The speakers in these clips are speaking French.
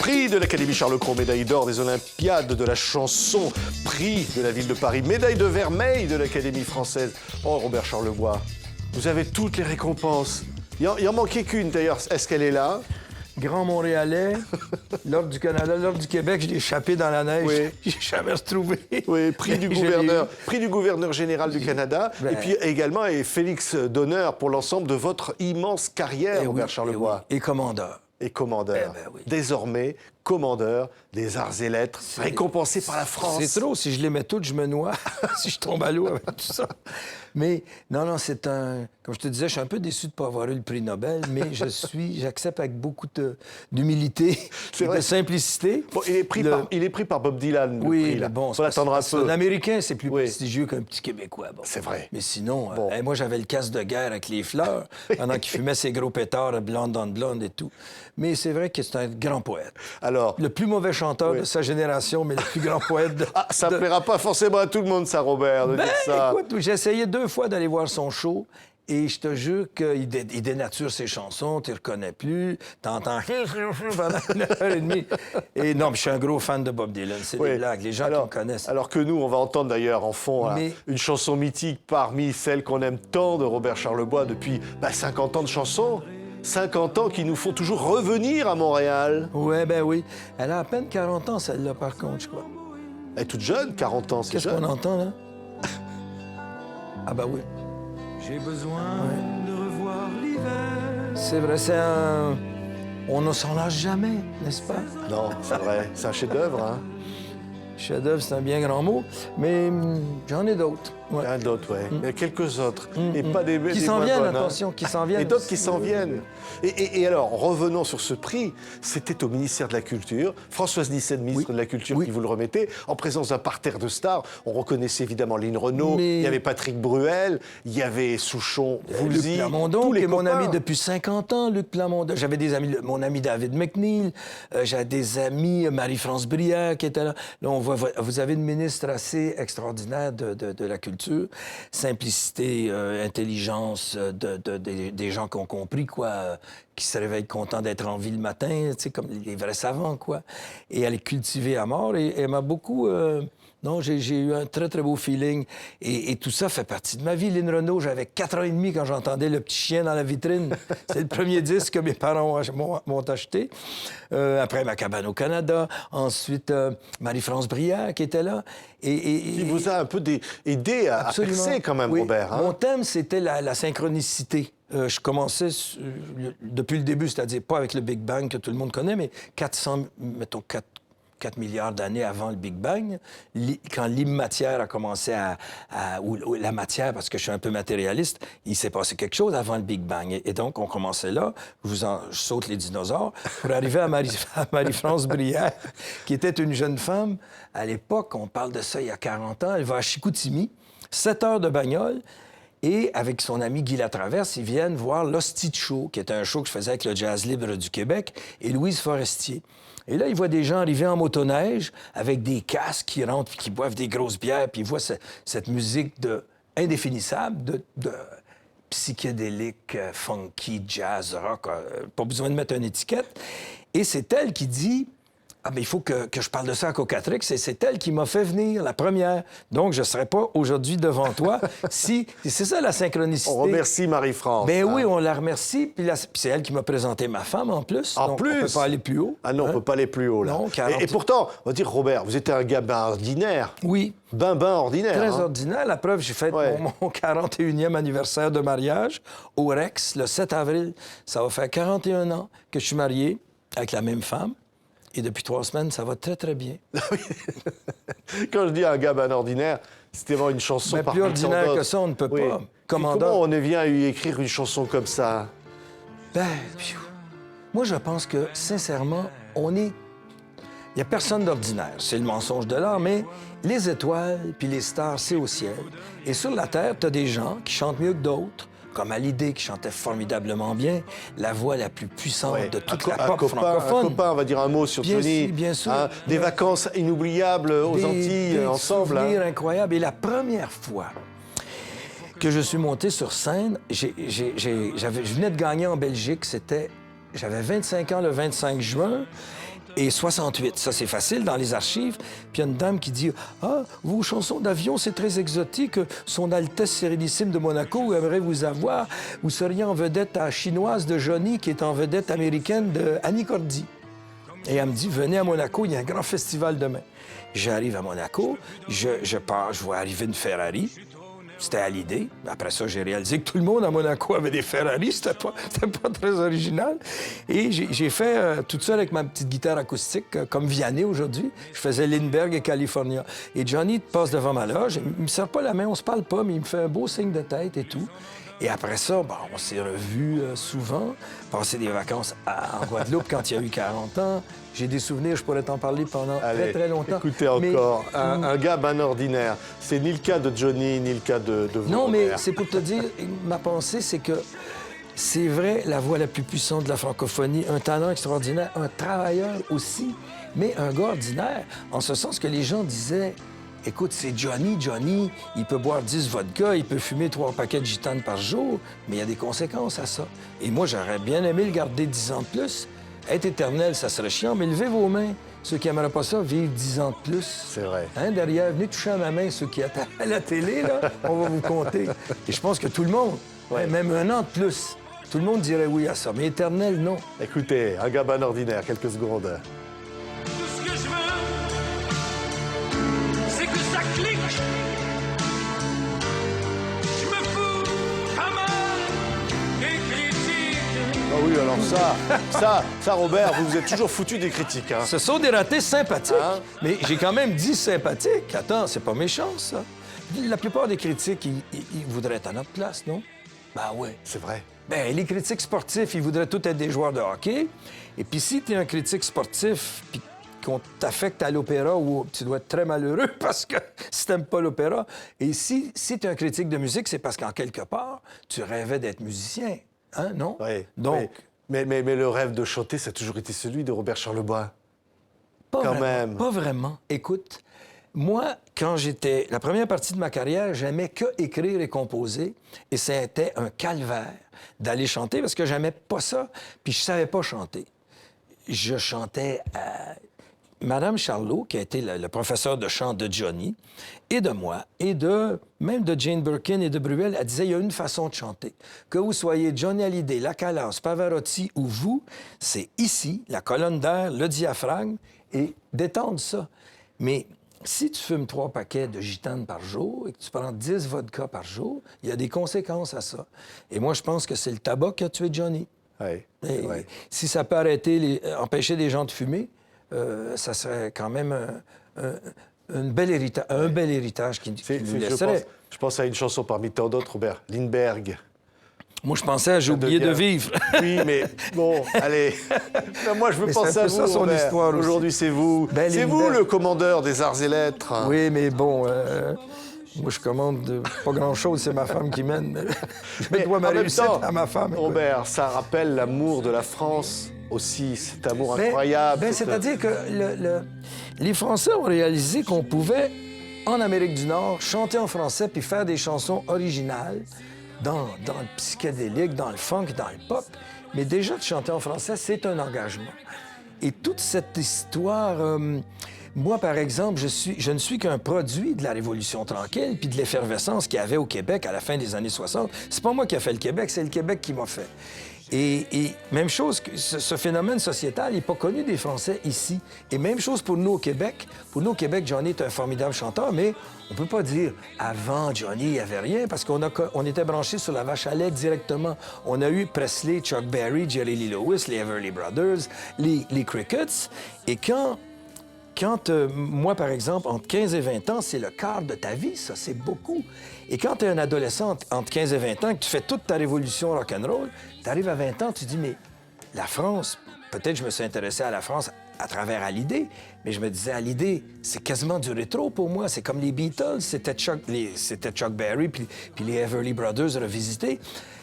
Prix de l'Académie Charles Cros, médaille d'or des Olympiades de la chanson, prix de la ville de Paris, médaille de vermeil de l'Académie française. Oh, Robert Charlebois, vous avez toutes les récompenses. Il en manquait qu'une d'ailleurs. Est-ce qu'elle est là? Grand Montréalais, l'Ordre du Canada, l'Ordre du Québec, je l'ai échappé dans la neige. Oui. J'ai jamais retrouvé. Oui, prix du gouverneur général du Canada. Ben... Et puis également, Félix d'honneur pour l'ensemble de votre immense carrière, Robert Charlebois. Et commandeur. Et commandeur. Oui. Désormais, commandeur des arts et lettres, récompensé par la France. C'est trop. Si je les mets toutes, je me noie. Si je tombe à l'eau avec tout ça. Mais non, c'est un... Comme je te disais, je suis un peu déçu de ne pas avoir eu le prix Nobel, mais j'accepte avec beaucoup d'humilité et de simplicité. Bon, il est pris par Bob Dylan. Oui, mais bon, faut l'attendre un peu. Un Américain, c'est plus prestigieux qu'un petit Québécois. Bon. C'est vrai. Mais sinon, moi, j'avais le casque de guerre avec les fleurs pendant qu'il fumait ses gros pétards blonde on blonde et tout. Mais c'est vrai que c'est un grand poète. Alors, le plus mauvais chanteur de sa génération, mais le plus grand poète de... Ah, ça ne plaira pas forcément à tout le monde, ça, Robert, de dire ça. Écoute, j'ai essayé 2 fois d'aller voir son show. Et je te jure qu'il dénature ses chansons, tu ne reconnais plus, t'entends pendant 1h30. Et non, mais je suis un gros fan de Bob Dylan, c'est des blagues, les gens qui me connaissent. Alors que nous, on va entendre d'ailleurs en fond une chanson mythique parmi celles qu'on aime tant de Robert Charlebois depuis 50 ans de chansons. 50 ans qui nous font toujours revenir à Montréal. Ouais, ben oui. Elle a à peine 40 ans, celle-là, par contre, je crois. Elle est toute jeune, 40 ans, c'est jeune. Qu'est-ce qu'on entend, là? Ah ben oui. J'ai besoin de revoir l'hiver. C'est vrai, c'est un... On ne s'en lâche jamais, n'est-ce pas? Non, c'est vrai. C'est un chef-d'œuvre, hein? Chef-d'œuvre, c'est un bien grand mot, mais j'en ai d'autres. Ouais. Il y en a d'autres, oui. Il y a quelques autres. Et pas des qui s'en viennent, bonnes, attention, qui s'en viennent. Et d'autres qui s'en viennent. Et alors, revenons sur ce prix. C'était au ministère de la Culture. Françoise Nyssen, ministre de la Culture, qui vous le remettait, en présence d'un parterre de stars. On reconnaissait évidemment Lynn Renaud, il y avait Patrick Bruel, il y avait Souchon, Woolsey, Luc Plamondon, tous les qui est mon copains. ami depuis 50 ans, Luc Plamondon. J'avais des amis, mon ami David McNeil, j'avais des amis, Marie-France Brière qui était là. Là, on voit, vous avez une ministre assez extraordinaire de la culture. Simplicité, intelligence des gens qui ont compris, quoi, qui se réveillent contents d'être en vie le matin, tu sais, comme les vrais savants, quoi. Et elle est cultivée à mort et elle m'a beaucoup... Non, j'ai eu un très, très beau feeling. Et tout ça fait partie de ma vie. Lynn Renaud, j'avais 4 ans et demi quand j'entendais Le Petit Chien dans la vitrine. C'est le premier disque que mes parents m'ont acheté. Après, Ma cabane au Canada. Ensuite, Marie-France Brière qui était là. Qui vous a un peu aidé à percer quand même, Robert. Hein? Mon thème, c'était la synchronicité. Je commençais depuis le début, c'est-à-dire pas avec le Big Bang que tout le monde connaît, mais 4 milliards d'années avant le Big Bang, quand l'imatière a commencé ou la matière, parce que je suis un peu matérialiste, il s'est passé quelque chose avant le Big Bang. Et donc, on commençait là, je saute les dinosaures, pour arriver à Marie-France Brière, qui était une jeune femme. À l'époque, on parle de ça il y a 40 ans, elle va à Chicoutimi, 7 heures de bagnole, et avec son ami Guy Latraverse, ils viennent voir l'Hostie Show, qui était un show que je faisais avec le Jazz Libre du Québec, et Louise Forestier. Et là, ils voient des gens arriver en motoneige avec des casques qui rentrent, puis qui boivent des grosses bières, puis ils voient cette musique indéfinissable, de psychédélique, funky, jazz, rock, pas besoin de mettre une étiquette. Et c'est elle qui dit... Ah, mais il faut que je parle de ça à Cocatrix. Et c'est elle qui m'a fait venir, la première. Donc, je ne serais pas aujourd'hui devant toi si... C'est ça, la synchronicité. On remercie Marie-France. Ben oui, on la remercie. Puis c'est elle qui m'a présenté ma femme, en plus. En donc, plus? On ne peut pas aller plus haut. Ah non, on ne peut pas aller plus haut, là. Non, 40... et pourtant, on va dire, Robert, vous étiez un gars ordinaire. Oui. Ben ordinaire. Très hein? ordinaire. La preuve, j'ai fait mon 41e anniversaire de mariage au Rex, le 7 avril. Ça va faire 41 ans que je suis marié avec la même femme. Et depuis 3 semaines, ça va très, très bien. Quand je dis un gars ben ordinaire, c'était vraiment une chanson mais plus ordinaire que ça, on ne peut pas. Comment on vient à lui écrire une chanson comme ça? Ben, moi, je pense que, sincèrement, il n'y a personne d'ordinaire. C'est le mensonge de l'art, mais les étoiles puis les stars, c'est au ciel. Et sur la Terre, tu as des gens qui chantent mieux que d'autres, comme Hallyday, qui chantait formidablement bien, la voix la plus puissante de toute la pop francophone. Un copain, on va dire un mot sur Tony. Bien sûr. Hein, des vacances inoubliables aux Antilles, ensemble. Des souvenirs incroyables. Et la première fois que je suis monté sur scène, je venais de gagner en Belgique, j'avais 25 ans le 25 juin, Et 68, ça c'est facile dans les archives. Puis il y a une dame qui dit « Ah, vos chansons d'avion, c'est très exotique. Son Altesse Sérénissime de Monaco aimerait vous avoir. Vous seriez en vedette à chinoise de Johnny, qui est en vedette américaine de Annie Cordy. » Et elle me dit « Venez à Monaco, il y a un grand festival demain. » J'arrive à Monaco, je pars, je vois arriver une Ferrari. C'était à l'idée. Après ça, j'ai réalisé que tout le monde à Monaco avait des Ferrari. C'était pas très original. Et j'ai fait tout ça avec ma petite guitare acoustique, comme Vianney aujourd'hui. Je faisais Lindbergh et California. Et Johnny passe devant ma loge. Il me serre pas la main, on se parle pas, mais il me fait un beau signe de tête et tout. Et après ça, bon, on s'est revus souvent, passé des vacances en Guadeloupe quand il y a eu 40 ans. J'ai des souvenirs, je pourrais t'en parler pendant très, très longtemps. Écoutez encore, un gars ben ordinaire. C'est ni le cas de Johnny, ni le cas de vous. Non, Robert. mais c'est pour te dire, ma pensée, c'est que c'est vrai, la voix la plus puissante de la francophonie, un talent extraordinaire, un travailleur aussi, mais un gars ordinaire, en ce sens que les gens disaient... Écoute, c'est Johnny, il peut boire 10 vodka, il peut fumer 3 paquets de gitanes par jour, mais il y a des conséquences à ça. Et moi, j'aurais bien aimé le garder 10 ans de plus. Être éternel, ça serait chiant, mais levez vos mains. Ceux qui n'aimeraient pas ça, vivre 10 ans de plus. C'est vrai. Hein, derrière, venez toucher à ma main, ceux qui attendent à la télé, là, on va vous compter. Et je pense que tout le monde, même un an de plus, tout le monde dirait oui à ça. Mais éternel, non. Écoutez, un gars ben ordinaire, quelques secondes. Tout ce que je veux, c'est que ça clique. Je me fous pas mal des critiques. Ah oui, alors ça, Robert, vous vous êtes toujours foutu des critiques, hein. Ce sont des ratés sympathiques. Hein? Mais j'ai quand même dit sympathiques. Attends, c'est pas méchant, ça. La plupart des critiques, ils voudraient être à notre place, non? Ben oui. C'est vrai. Ben, les critiques sportifs, ils voudraient tous être des joueurs de hockey. Et puis si tu es un critique sportif, puis qu'on t'affecte à l'opéra, où tu dois être très malheureux parce que si t'aimes pas l'opéra. Et si tu es un critique de musique, c'est parce qu'en quelque part, tu rêvais d'être musicien. Hein, non? Oui. Donc... Mais le rêve de chanter, ça a toujours été celui de Robert Charlebois. Pas Quand vraiment, même. Pas vraiment. Écoute, moi, quand j'étais... La première partie de ma carrière, j'aimais que écrire et composer. Et c'était un calvaire d'aller chanter parce que j'aimais pas ça. Puis je savais pas chanter. Je chantais à... Madame Charlot, qui a été le professeur de chant de Johnny, et de moi, et même de Jane Birkin et de Bruel, elle disait, il y a une façon de chanter. Que vous soyez Johnny Hallyday, La Calas, Pavarotti ou vous, c'est ici, la colonne d'air, le diaphragme, et détendre ça. Mais si tu fumes 3 paquets de gitane par jour et que tu prends 10 vodka par jour, il y a des conséquences à ça. Et moi, je pense que c'est le tabac qui a tué Johnny. Oui, Et ouais. si ça peut empêcher les gens de fumer, ça serait quand même un bel héritage qui nous laisserait. Je pense à une chanson parmi tant d'autres, Robert. Lindbergh. Moi, je pensais à J'ai oublié de vivre. Oui, mais bon, allez. Moi, je veux Mais penser c'est un à peu vous, ça, son Robert. histoire aussi. Aujourd'hui, c'est vous. Ben, C'est vous, Lindbergh. le commandeur des arts et lettres. Oui, mais bon, moi, je commande pas grand-chose. C'est ma femme qui mène. Je dois ma en même réussite temps, à ma femme. écoute. Robert, ça rappelle l'amour de la France aussi, cet amour incroyable. C'est-à-dire que les Français ont réalisé qu'on pouvait, en Amérique du Nord, chanter en français puis faire des chansons originales dans le psychédélique, dans le funk, dans le pop. Mais déjà, de chanter en français, c'est un engagement. Et toute cette histoire... moi, par exemple, je ne suis qu'un produit de la Révolution tranquille puis de l'effervescence qu'il y avait au Québec à la fin des années 60. C'est pas moi qui ai fait le Québec, c'est le Québec qui m'a fait. Et même chose, ce phénomène sociétal n'est pas connu des Français ici. Et même chose pour nous au Québec. Pour nous au Québec, Johnny est un formidable chanteur, mais on peut pas dire avant Johnny, il n'y avait rien parce qu'on était branchés sur la vache à lait directement. On a eu Presley, Chuck Berry, Jerry Lee Lewis, les Everly Brothers, les Crickets. Et quand moi, par exemple, entre 15 et 20 ans, c'est le quart de ta vie, ça, c'est beaucoup. Et quand tu es un adolescent entre 15 et 20 ans, que tu fais toute ta révolution rock'n'roll, tu arrives à 20 ans, tu dis, mais la France, peut-être je me suis intéressé à la France à travers Hallyday, mais je me disais, Hallyday, c'est quasiment du rétro pour moi. C'est comme les Beatles, c'était Chuck Berry puis les Everly Brothers revisités.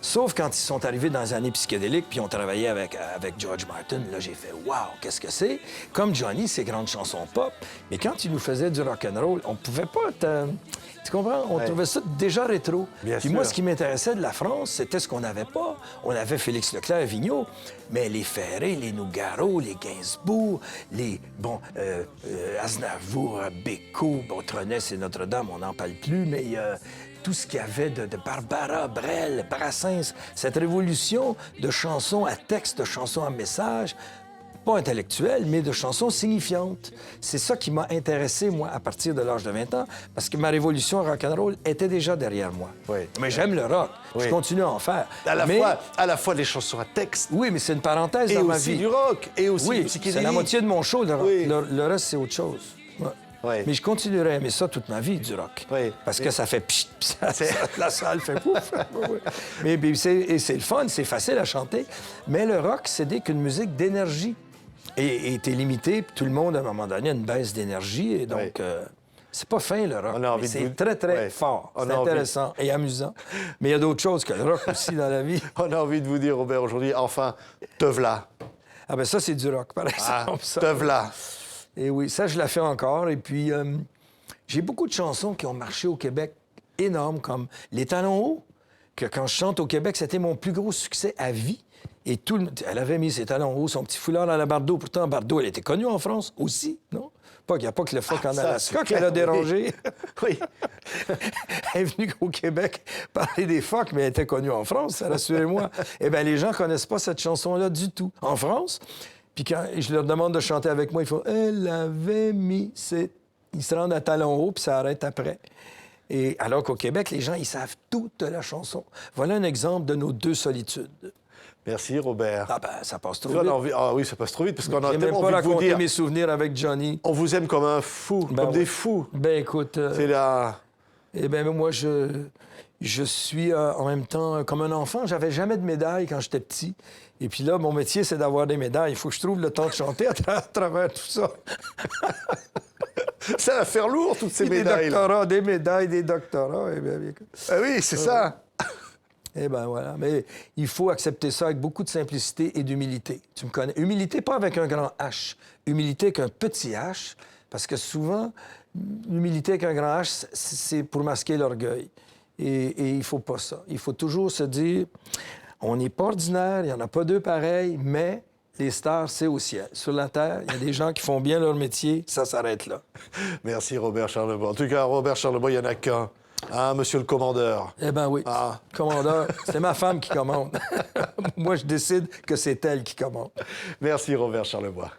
Sauf quand ils sont arrivés dans les années psychédéliques, puis on travaillait avec George Martin, là, j'ai fait « Wow, qu'est-ce que c'est? » Comme Johnny, ses grandes chansons pop. Mais quand il nous faisait du rock'n'roll, on pouvait pas... Tu comprends? On trouvait ça déjà rétro. Bien Puis sûr. moi, ce qui m'intéressait de la France, c'était ce qu'on n'avait pas. On avait Félix Leclerc, Vigneault, mais les Ferré, les Nougaro, les Gainsbourg, les, Aznavour, Bécaud, Tronès et Notre-Dame, on n'en parle plus, mais tout ce qu'il y avait de Barbara, Brel, Brassens, cette révolution de chansons à texte, de chansons à message, pas intellectuelles, mais de chansons signifiantes. C'est ça qui m'a intéressé, moi, à partir de l'âge de 20 ans, parce que ma révolution rock'n'roll était déjà derrière moi. Oui. Mais j'aime le rock. Oui. Je continue à en faire. À la, Mais- fois les chansons à texte Oui, mais c'est une parenthèse et dans ma aussi vie. du rock et aussi Oui, du c'est psychédélique. la moitié de mon show, le rock. Oui. Le reste, c'est autre chose. Ouais. Oui. Mais je continuerai à aimer ça toute ma vie, du rock. Oui. Parce que ça fait pchit, puis C'est- la salle fait pouf. Oui, oui. Mais puis c'est le fun, c'est facile à chanter. Mais le rock, c'est dès qu'une musique d'énergie. Et t'es limité, puis tout le monde, à un moment donné, a une baisse d'énergie. Et donc, Oui. c'est pas fin, le rock. On a envie mais de c'est vous- très, très Ouais. fort. On C'est a envie- intéressant et amusant. Mais il y a d'autres choses que le rock aussi dans la vie. On a envie de vous dire, Robert, aujourd'hui, enfin, te v'là. Ah ben ça, c'est du rock, par exemple. Ah, ça. te v'là. Et oui, ça, je la fais encore. Et puis, j'ai beaucoup de chansons qui ont marché au Québec énormes, comme Les Talons hauts, que quand je chante au Québec, c'était mon plus gros succès à vie. Et elle avait mis ses talons hauts, son petit foulard à la Bardot. Pourtant, Bardot, elle était connue en France aussi, non? Il n'y a pas que le phoque en ça, Alaska c'est qu'elle clair, a dérangé. Oui. Elle est venue au Québec parler des phoques, mais elle était connue en France, rassurez-moi. Eh bien, les gens ne connaissent pas cette chanson-là du tout. En France, puis quand je leur demande de chanter avec moi, ils font « Elle avait mis ses... » Ils se rendent à talons hauts, puis ça arrête après. Et alors qu'au Québec, les gens, ils savent toute la chanson. Voilà un exemple de nos deux solitudes. Merci, Robert. Ah ben, ça passe trop On a vite. envie- Ah oui, ça passe trop vite, parce qu'on a J'ai même tellement pas envie de vous raconté dire, mes souvenirs avec Johnny. on vous aime comme un fou, Ben comme oui. des fous. Ben écoute... C'est là... Eh bien, moi, je suis en même temps comme un enfant. J'avais jamais de médaille quand j'étais petit. Et puis là, mon métier, c'est d'avoir des médailles. Il faut que je trouve le temps de chanter à travers tout ça. Ça va faire lourd, toutes ces Des médailles. doctorats, des médailles, des doctorats. Eh bien, écoute. Ah oui, c'est ça. Eh bien, voilà. Mais il faut accepter ça avec beaucoup de simplicité et d'humilité. Tu me connais. Humilité, pas avec un grand H. Humilité avec un petit H. Parce que souvent, l'humilité avec un grand H, c'est pour masquer l'orgueil. Et il ne faut pas ça. Il faut toujours se dire, on n'est pas ordinaire, il n'y en a pas deux pareils, mais les stars, c'est au ciel. Sur la terre, il y a des gens qui font bien leur métier, ça s'arrête là. Merci, Robert Charlebois. En tout cas, Robert Charlebois, il n'y en a qu'un. Hein, monsieur le commandeur. Eh bien oui, Ah. commandeur, c'est ma femme qui commande. Moi, je décide que c'est elle qui commande. Merci, Robert Charlebois.